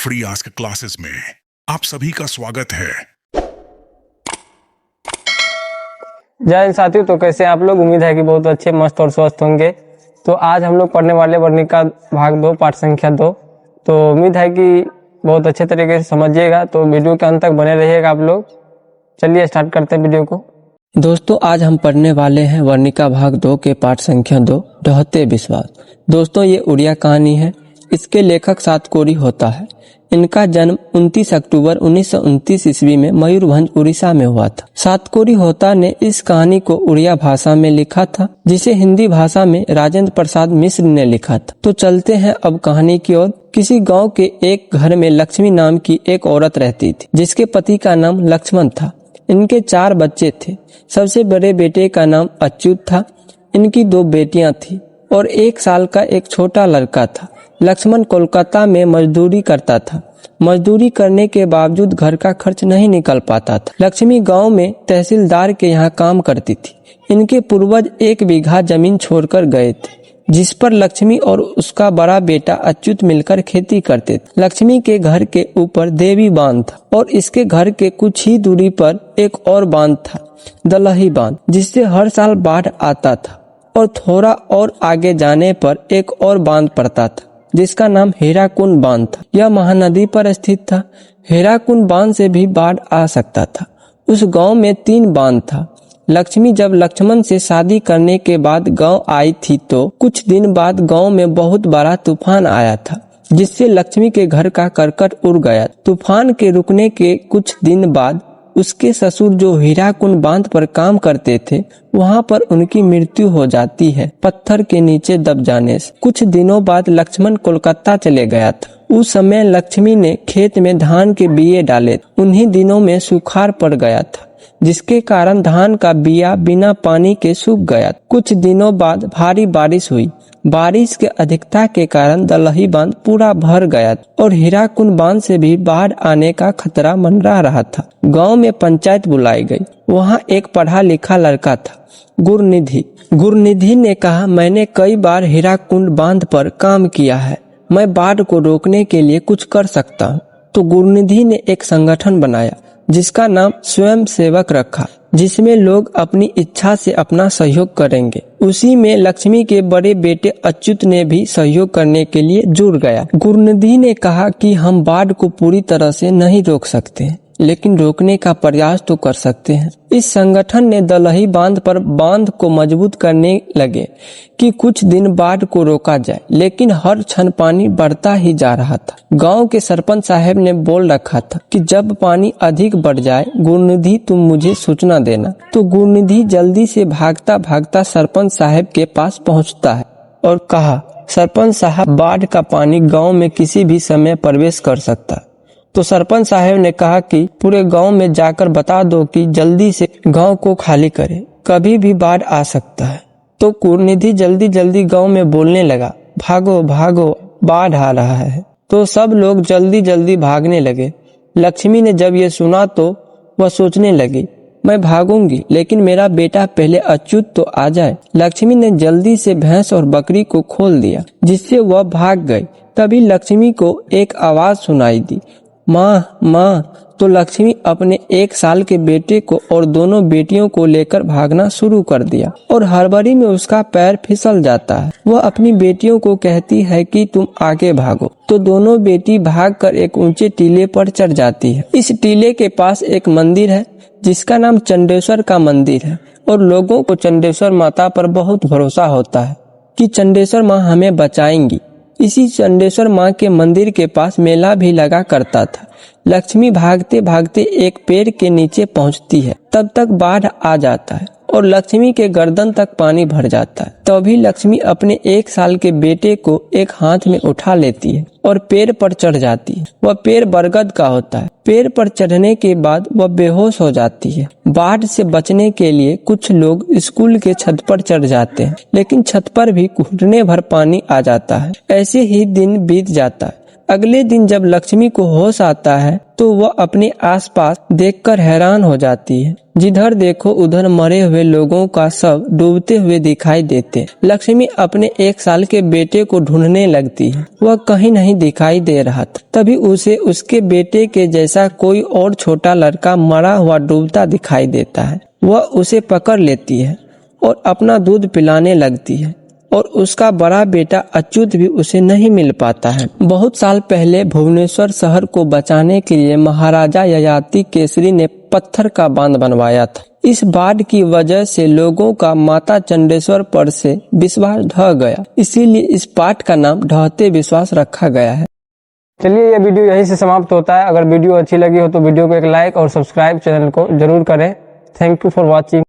Free ask classes में आप सभी का स्वागत है। जय हिंद साथियों, तो कैसे आप लोग? उम्मीद है कि बहुत अच्छे, मस्त और स्वस्थ होंगे। तो आज हम लोग पढ़ने वाले वर्णिका भाग 2 पाठ संख्या 2। तो उम्मीद है कि बहुत अच्छे तरीके से समझिएगा, तो वीडियो के अंत तक बने रहिएगा आप लोग। चलिए स्टार्ट करते हैं वीडियो को। दोस्तों, आज हम पढ़ने वाले हैं वर्णिका भाग 2 के पाठ संख्या 2, ढहते विश्वास। दोस्तों, ये उड़िया कहानी है। इसके लेखक सातकोरी होता है। इनका जन्म 29 अक्टूबर 1929 ईस्वी में मयूरभंज उड़ीसा में हुआ था। सातकोरी होता ने इस कहानी को उड़िया भाषा में लिखा था, जिसे हिंदी भाषा में राजेंद्र प्रसाद मिश्र ने लिखा था। तो चलते हैं अब कहानी की ओर। किसी गांव के एक घर में लक्ष्मी नाम की एक औरत रहती थी, जिसके पति का नाम लक्ष्मण था। इनके 4 बच्चे थे। सबसे बड़े बेटे का नाम अच्युत था। इनकी 2 बेटियां थी और 1 साल का एक छोटा लड़का था। लक्ष्मण कोलकाता में मजदूरी करता था। मजदूरी करने के बावजूद घर का खर्च नहीं निकल पाता था। लक्ष्मी गांव में तहसीलदार के यहाँ काम करती थी। इनके पूर्वज 1 बीघा जमीन छोड़कर गए थे, जिस पर लक्ष्मी और उसका बड़ा बेटा अच्युत मिलकर खेती करते थे। लक्ष्मी के घर के ऊपर देवी बांध था और इसके घर के कुछ ही दूरी पर एक और बांध था, दलही बांध, जिससे हर साल बाढ़ आता था। और थोड़ा और आगे जाने पर एक और बांध पड़ता था, जिसका नाम हीराकुंड बांध था। यह महानदी पर स्थित था। हीराकुंड बांध से भी बाढ़ आ सकता था। उस गांव में 3 बांध था। लक्ष्मी जब लक्ष्मण से शादी करने के बाद गांव आई थी, तो कुछ दिन बाद गांव में बहुत बड़ा तूफान आया था, जिससे लक्ष्मी के घर का करकट उड़ गया। तूफान के रुकने के कुछ दिन बाद उसके ससुर, जो हीराकुंड बांध पर काम करते थे, वहां पर उनकी मृत्यु हो जाती है, पत्थर के नीचे दब जाने से। कुछ दिनों बाद लक्ष्मण कोलकाता चले गया था। उस समय लक्ष्मी ने खेत में धान के बिये डाले। उन्हीं दिनों में सुखाड़ पड़ गया था, जिसके कारण धान का बिया बिना पानी के सूख गया। कुछ दिनों बाद भारी बारिश हुई। बारिश के अधिकता के कारण दलही बांध पूरा भर गया और हीराकुंड बांध से भी बाढ़ आने का खतरा मंडरा रहा था। गांव में पंचायत बुलाई गई। वहां एक पढ़ा लिखा लड़का था, गुरनिधि। गुरनिधि ने कहा, मैंने कई बार हीराकुंड बांध पर काम किया है। मैं बाढ़ को रोकने के लिए कुछ कर सकता हूँ। तो गुरनिधि ने एक संगठन बनाया, जिसका नाम स्वयं सेवक रखा, जिसमें लोग अपनी इच्छा से अपना सहयोग करेंगे। उसी में लक्ष्मी के बड़े बेटे अच्युत ने भी सहयोग करने के लिए जुड़ गया। गुरनिधि ने कहा कि हम बाढ़ को पूरी तरह से नहीं रोक सकते, लेकिन रोकने का प्रयास तो कर सकते हैं। इस संगठन ने दलही बांध पर बांध को मजबूत करने लगे कि कुछ दिन बाढ़ को रोका जाए, लेकिन हर क्षण पानी बढ़ता ही जा रहा था। गांव के सरपंच साहब ने बोल रखा था कि जब पानी अधिक बढ़ जाए, गुरनिधि तुम मुझे सूचना देना। तो गुरनिधि जल्दी से भागता भागता सरपंच साहब के पास पहुंचता है और कहा, सरपंच साहब, बाढ़ का पानी गाँव में किसी भी समय प्रवेश कर सकता है। तो सरपंच साहब ने कहा कि पूरे गांव में जाकर बता दो कि जल्दी से गांव को खाली करे, कभी भी बाढ़ आ सकता है। तो गुरनिधि जल्दी जल्दी गांव में बोलने लगा, भागो भागो, बाढ़ आ रहा है। तो सब लोग जल्दी जल्दी भागने लगे। लक्ष्मी ने जब ये सुना तो वह सोचने लगी, मैं भागूंगी, लेकिन मेरा बेटा पहले अच्युत तो आ जाए। लक्ष्मी ने जल्दी से भैंस और बकरी को खोल दिया, जिससे वह भाग गई। तभी लक्ष्मी को एक आवाज सुनाई दी, माँ माँ। तो लक्ष्मी अपने 1 साल के बेटे को और दोनों बेटियों को लेकर भागना शुरू कर दिया और हड़बड़ी में उसका पैर फिसल जाता है। वह अपनी बेटियों को कहती है कि तुम आगे भागो। तो दोनों बेटी भागकर एक ऊंचे टीले पर चढ़ जाती है। इस टीले के पास एक मंदिर है, जिसका नाम चंडेश्वर का मंदिर है, और लोगों को चंडेश्वर माता पर बहुत भरोसा होता है कि चंडेश्वर माँ हमें बचाएंगी। इसी चंडेश्वर माँ के मंदिर के पास मेला भी लगा करता था। लक्ष्मी भागते भागते एक पेड़ के नीचे पहुँचती है। तब तक बाढ़ आ जाता है और लक्ष्मी के गर्दन तक पानी भर जाता है। तभी लक्ष्मी अपने 1 साल के बेटे को एक हाथ में उठा लेती है और पेड़ पर चढ़ जाती है। वह पेड़ बरगद का होता है। पेड़ पर चढ़ने के बाद वह बेहोश हो जाती है। बाढ़ से बचने के लिए कुछ लोग स्कूल के छत पर चढ़ जाते हैं, लेकिन छत पर भी घुटने भर पानी आ जाता है। ऐसे ही दिन बीत जाता है। अगले दिन जब लक्ष्मी को होश आता है तो वह अपने आसपास देखकर हैरान हो जाती है। जिधर देखो उधर मरे हुए लोगों का शव डूबते हुए दिखाई देते। लक्ष्मी अपने 1 साल के बेटे को ढूंढने लगती है। वह कहीं नहीं दिखाई दे रहा था। तभी उसे उसके बेटे के जैसा कोई और छोटा लड़का मरा हुआ डूबता दिखाई देता है। वह उसे पकड़ लेती है और अपना दूध पिलाने लगती है और उसका बड़ा बेटा अच्युत भी उसे नहीं मिल पाता है। बहुत साल पहले भुवनेश्वर शहर को बचाने के लिए महाराजा ययाति केसरी ने पत्थर का बांध बनवाया था। इस बाढ़ की वजह से लोगों का माता चंडेश्वर पर से विश्वास ढह गया, इसीलिए इस पाठ का नाम ढहते विश्वास रखा गया है। चलिए ये वीडियो यहीं से समाप्त होता है। अगर वीडियो अच्छी लगी हो तो वीडियो को एक लाइक और सब्सक्राइब चैनल को जरूर करें। Thank you for watching.